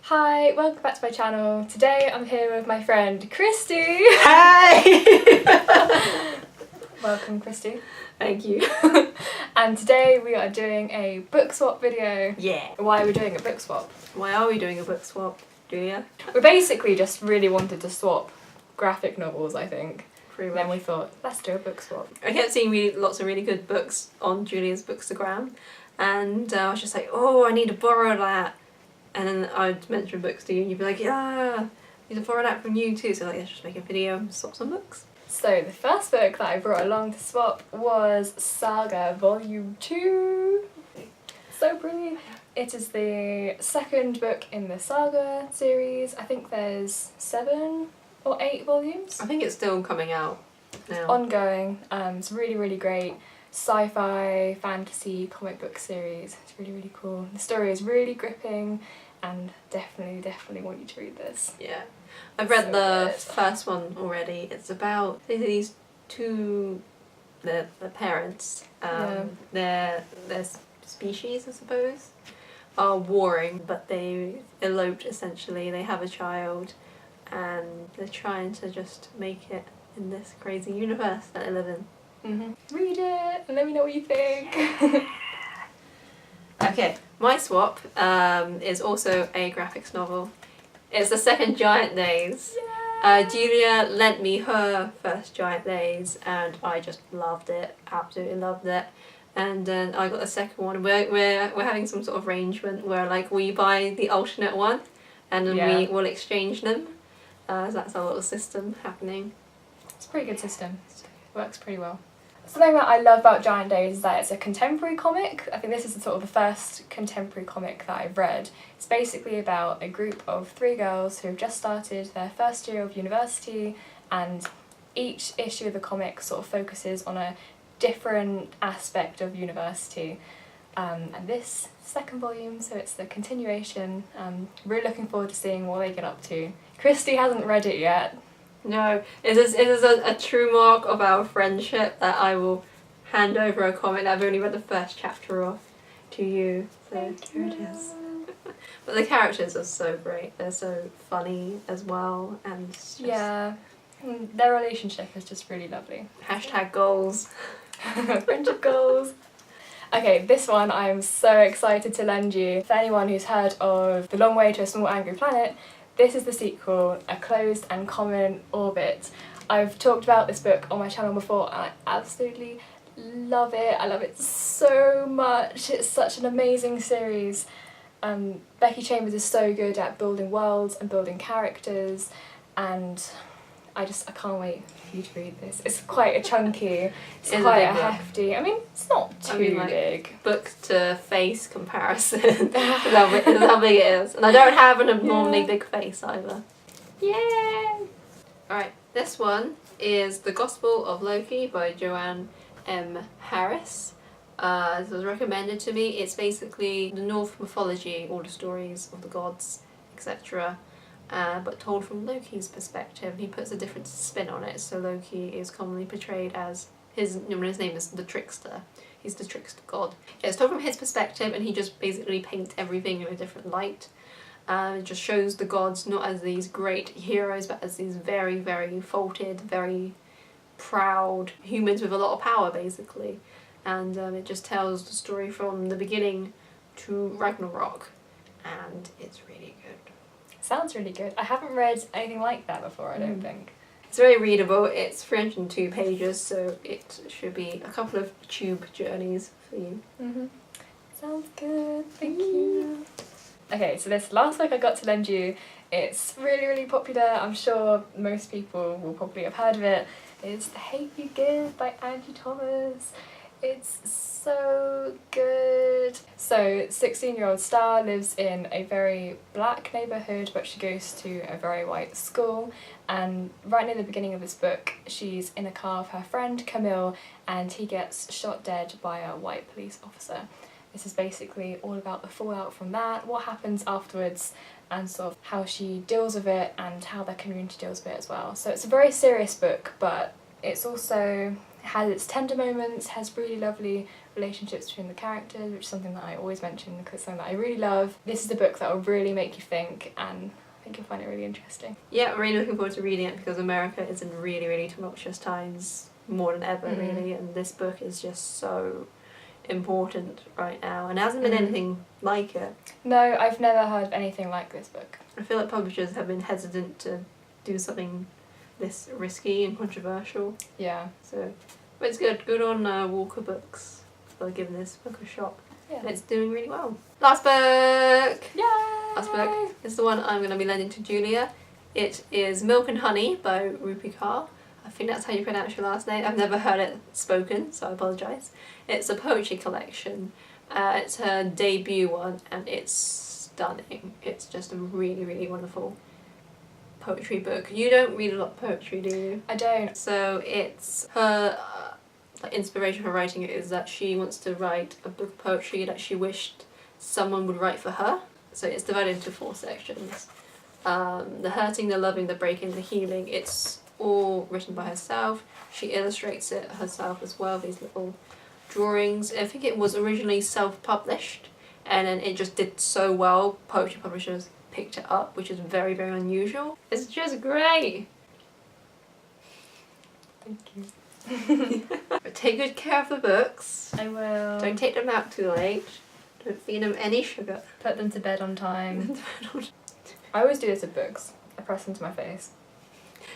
Hi, welcome back to my channel. Today I'm here with my friend Christy. Hi! Welcome, Christy. Thank you. And today we are doing a book swap video. Yeah. Why are we doing a book swap? Why are we doing a book swap, Julia? We basically just really wanted to swap graphic novels, I think. Pretty much. Then we thought, let's do a book swap. I kept seeing lots of really good books on Julia's Bookstagram, and I was just like, oh, I need to borrow that. And then I'd mention books to you, and you'd be like, yeah, I need to borrow that from you too. So like, let's just make a video and swap some books. So the first book that I brought along to swap was Saga Volume 2. So pretty. It is the second book in the Saga series. I think there's 7 or 8 volumes. I think it's still coming out now. Ongoing. It's really, really great sci-fi, fantasy, comic book series. It's really, really cool. The story is really gripping and definitely want you to read this. Yeah. I've read So the good. first one already. It's about these two, the parents, their species, I suppose, are warring, but they eloped essentially. They have a child and they're trying to just make it in this crazy universe that they live in. Read it and let me know what you think. Okay, my swap is also a graphics novel. It's the second Giant Days. Julia lent me her first Giant Days and I just loved it, absolutely loved it. And then I got the second one. We're having some sort of arrangement where like we buy the alternate one and then we will exchange them. So that's our little system happening. It's a pretty good system. Works pretty well. Something that I love about Giant Days is that it's a contemporary comic. I think this is sort of the first contemporary comic that I've read. It's basically about a group of 3 girls who have just started their first year of university, and each issue of the comic sort of focuses on a different aspect of university. And this second volume, so it's the continuation. Really looking forward to seeing what they get up to. Christy hasn't read it yet. No, it is a true mark of our friendship that I will hand over a comic that I've only read the first chapter of to you. So here it is. But the characters are so great. They're so funny as well, and it's just their relationship is just really lovely. hashtag goals. Friendship goals. Okay, this one I'm so excited to lend you. For anyone who's heard of The Long Way to a Small Angry Planet, this is the sequel, A Closed and Common Orbit. I've talked about this book on my channel before and I absolutely love it. I love it so much. It's such an amazing series. Becky Chambers is so good at building worlds and building characters, and I can't wait for you to read this. It's quite a chunky, it's quite a hefty. I mean, it's not too big. Book to face comparison. That's how big it is. And I don't have an abnormally big face either. Yay! Alright, this one is The Gospel of Loki by Joanne M. Harris. This was recommended to me. It's basically the Norse mythology, all the stories of the gods, etc. But told from Loki's perspective. He puts a different spin on it. So Loki is commonly portrayed as his name is the trickster. He's the trickster god. Yeah, it's told from his perspective, and he just basically paints everything in a different light. It just shows the gods not as these great heroes, but as these very, very faulted, very proud humans with a lot of power, basically. And it just tells the story from the beginning to Ragnarok, and it's really good. Sounds really good. I haven't read anything like that before, I don't think. It's very readable. It's 302 pages, so it should be a couple of tube journeys for you. Sounds good, thank you. Okay, so this last book I got to lend you, it's really, really popular. I'm sure most people will probably have heard of it. It's The Hate You Give by Angie Thomas. It's so good. So 16-year-old Star lives in a very black neighbourhood, but she goes to a very white school, and right near the beginning of this book she's in a car with her friend Camille and he gets shot dead by a white police officer. This is basically all about the fallout from that, what happens afterwards, and sort of how she deals with it and how the community deals with it as well. So it's a very serious book, but it's also, it has its tender moments, has really lovely relationships between the characters, which is something that I always mention because it's something that I really love. This is a book that will really make you think, and I think you'll find it really interesting. Yeah, I'm really looking forward to reading it because America is in really, really tumultuous times, more than ever really, and this book is just so important right now, and there hasn't been anything like it. No, I've never heard of anything like this book. I feel like publishers have been hesitant to do something this risky and controversial. Yeah. So, but it's good. Good on Walker Books for giving this book a shot. Yeah. And it's doing really well. Last book! Yay! Last book is the one I'm going to be lending to Julia. It is Milk and Honey by Rupi Kaur. I think that's how you pronounce your last name. I've never heard it spoken, so I apologise. It's a poetry collection. It's her debut one, and it's stunning. It's just a really, really wonderful poetry book. You don't read a lot of poetry, do you? I don't. So it's her inspiration for writing it is that she wants to write a book of poetry that she wished someone would write for her. So it's divided into 4 sections. The hurting, the loving, the breaking, the healing. It's all written by herself. She illustrates it herself as well, these little drawings. I think it was originally self-published, and then it just did so well, poetry publishers picked it up, which is very, very unusual. It's just great! Thank you. But take good care of the books. I will. Don't take them out too late. Don't feed them any sugar. Put them to bed on time. I always do this with books. I press them to my face.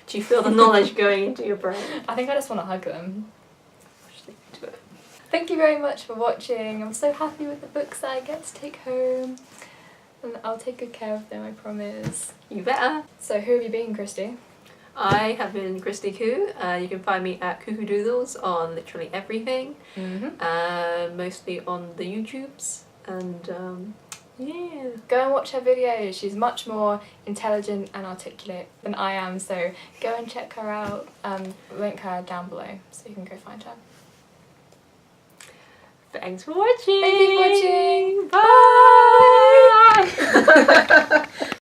Do you feel the knowledge going into your brain? I think I just want to hug them. Just think into it. Thank you very much for watching. I'm so happy with the books that I get to take home. And I'll take good care of them, I promise. You better. So who have you been, Christy? I have been Christy Koo. You can find me at Kukadoodles on literally everything. Mostly on the YouTubes. And yeah. Go and watch her videos. She's much more intelligent and articulate than I am, so go and check her out. Link her down below so you can go find her. Thanks for watching! Thank you for watching!